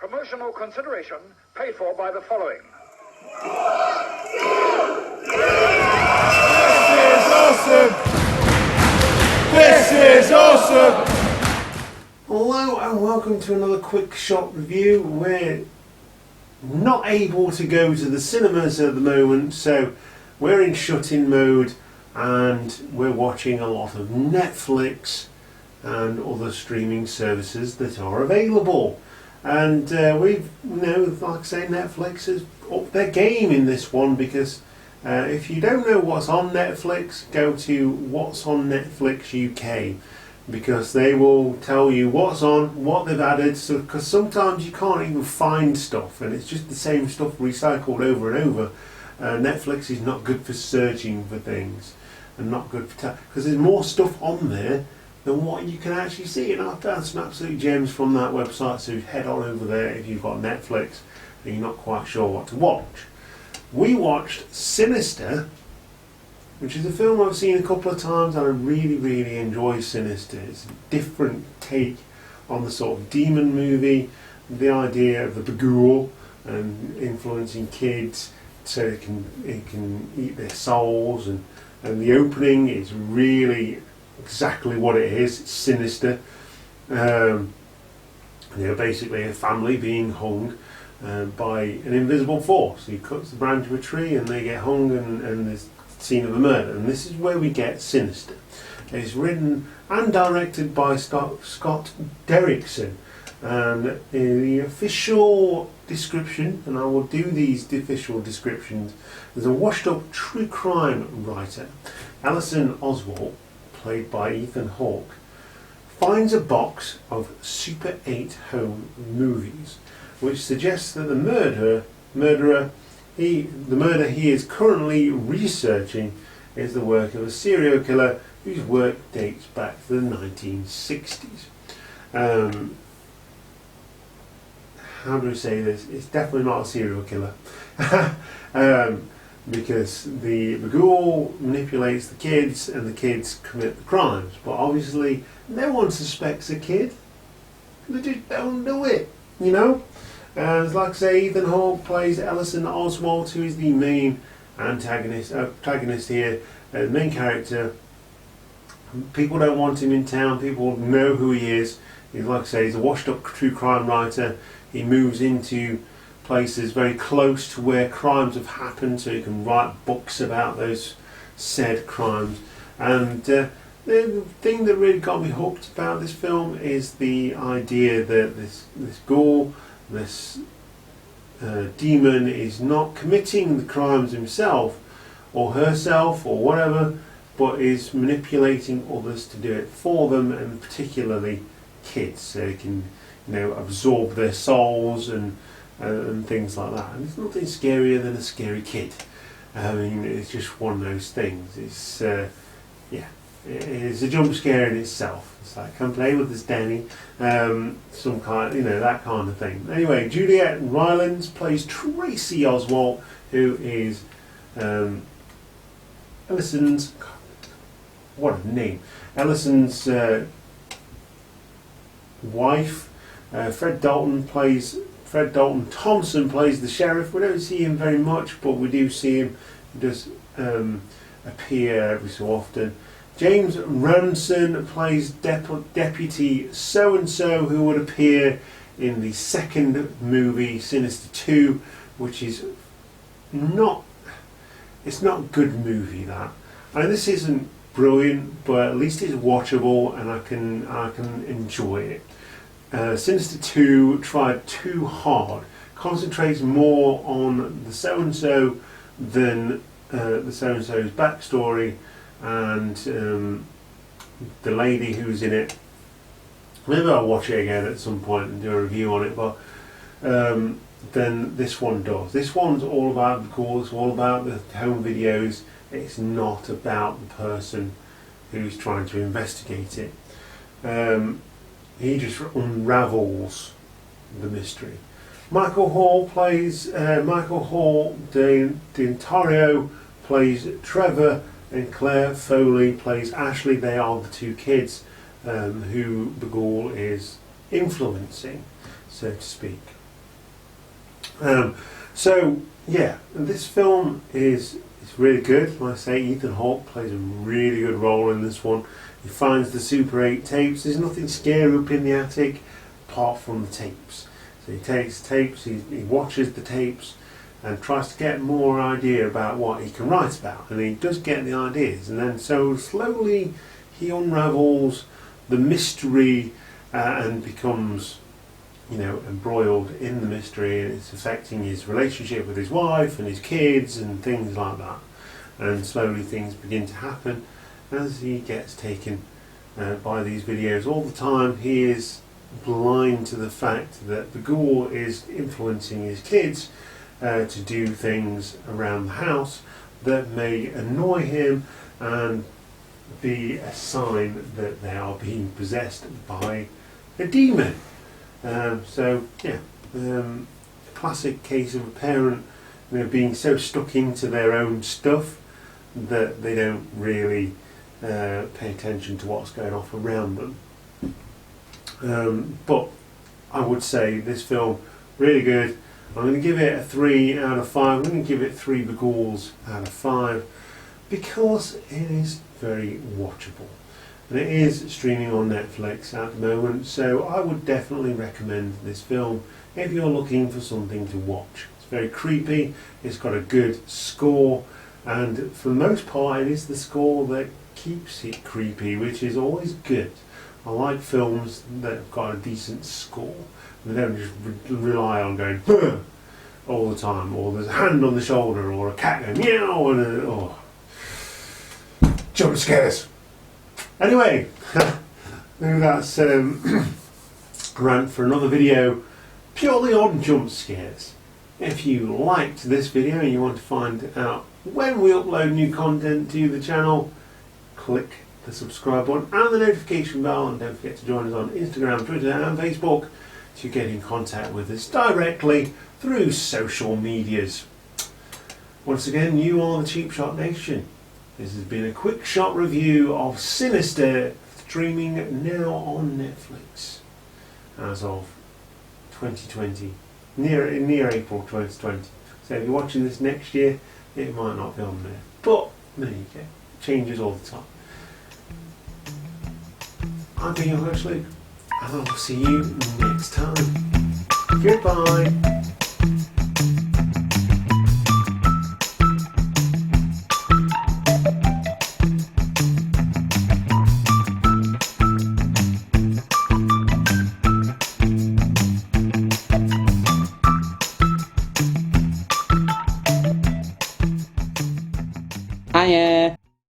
Promotional consideration paid for by the following. This is awesome! Hello and welcome to another quick shot review. We're not able to go to the cinemas at the moment, so we're in shut-in mode and we're watching a lot of Netflix and other streaming services that are available. And we've, like I say, Netflix has upped their game in this one, because if you don't know what's on Netflix, go to What's on Netflix UK, because they will tell you what's on, what they've added. So, because sometimes you can't even find stuff, and it's just the same stuff recycled over and over. Netflix is not good for searching for things, and not good for because there's more stuff on there than what you can actually see. And I've found some absolute gems from that website, so head on over there if you've got Netflix and you're not quite sure what to watch. We watched Sinister, which is a film I've seen a couple of times, and I really enjoy Sinister. It's a different take on the sort of demon movie, the idea of the Bagul and influencing kids so it can eat their souls, and the opening is really exactly what it is. It's sinister. Basically a family being hung by an invisible force. He cuts the branch of a tree and they get hung, and there's the scene of a murder. And this is where we get Sinister. It's written and directed by Scott Derrickson. And in the official description, and I will do these official descriptions, there's a washed-up true crime writer, Alison Oswald, played by Ethan Hawke, finds a box of Super 8 home movies, which suggests that the murder he is currently researching is the work of a serial killer whose work dates back to the 1960s. How do we say this? It's definitely not a serial killer. Because the Bagul manipulates the kids and the kids commit the crimes. But obviously no one suspects a kid. They just don't do it, you know? And like I say, Ethan Hawke plays Alison Oswald, who is the main protagonist here, the main character. People don't want him in town, people know who he is. He's, like I say, he's a washed up true crime writer. He moves into places very close to where crimes have happened, so he can write books about those said crimes. And the thing that really got me hooked about this film is the idea that this ghoul, this demon, is not committing the crimes himself or herself or whatever, but is manipulating others to do it for them, and particularly kids, so he can absorb their souls and things like that. And there's nothing scarier than a scary kid. I mean, it's just one of those things. It's it's a jump scare in itself. It's like, come play with this, Danny. Some kind, that kind of thing. Anyway, Juliette Rylance plays Tracy Oswald, who is Allison's. What a name! Allison's wife. Fred Dalton Thompson plays the sheriff. We don't see him very much, but we do see him. He does appear every so often. James Ranson plays Deputy So-and-so, who would appear in the second movie, Sinister 2, which is not a good movie, that. I mean, this isn't brilliant, but at least it's watchable and I can enjoy it. Sinister 2 tried too hard, concentrates more on the so-and-so than the so-and-so's backstory, and the lady who's in it. Maybe I'll watch it again at some point and do a review on it, but then this one does. This one's all about the cause, all about the home videos. It's not about the person who's trying to investigate it. He just unravels the mystery. Michael Hall D'Ontario plays Trevor, and Claire Foley plays Ashley. They are the two kids who Bagul is influencing, so to speak. So yeah, this film is really good. Like I say, Ethan Hawke plays a really good role in this one. He finds the Super 8 tapes. There's nothing scary up in the attic apart from the tapes. So he takes tapes, he watches the tapes and tries to get more idea about what he can write about. And he does get the ideas. And then so slowly he unravels the mystery and becomes, you know, embroiled in the mystery, and it's affecting his relationship with his wife and his kids and things like that. And slowly things begin to happen as he gets taken by these videos all the time. He is blind to the fact that the ghoul is influencing his kids to do things around the house that may annoy him and be a sign that they are being possessed by a demon. So yeah, a classic case of a parent, you know, being so stuck into their own stuff that they don't really pay attention to what's going on around them. But I would say this film, really good. I'm going to give it a 3 out of 5. I'm going to give it 3 bagools out of 5 because it is very watchable. And it is streaming on Netflix at the moment, so I would definitely recommend this film if you're looking for something to watch. It's very creepy, it's got a good score, and for the most part it is the score that keeps it creepy, which is always good. I like films that have got a decent score. They don't just rely on going "Huh!" all the time, or there's a hand on the shoulder, or a cat going meow, and jump scares. Anyway, maybe that's a rant for another video purely on jump scares. If you liked this video and you want to find out when we upload new content to the channel, click the subscribe button and the notification bell, and don't forget to join us on Instagram, Twitter and Facebook to get in contact with us directly through social medias. Once again, you are the Cheap Shot Nation. This has been a quick shot review of Sinister, streaming now on Netflix as of 2020, near April 2020. So if you're watching this next year, it might not be on there, but there you go. Changes all the time. I've been your host Luke, and I'll see you next time. Goodbye. Hiya.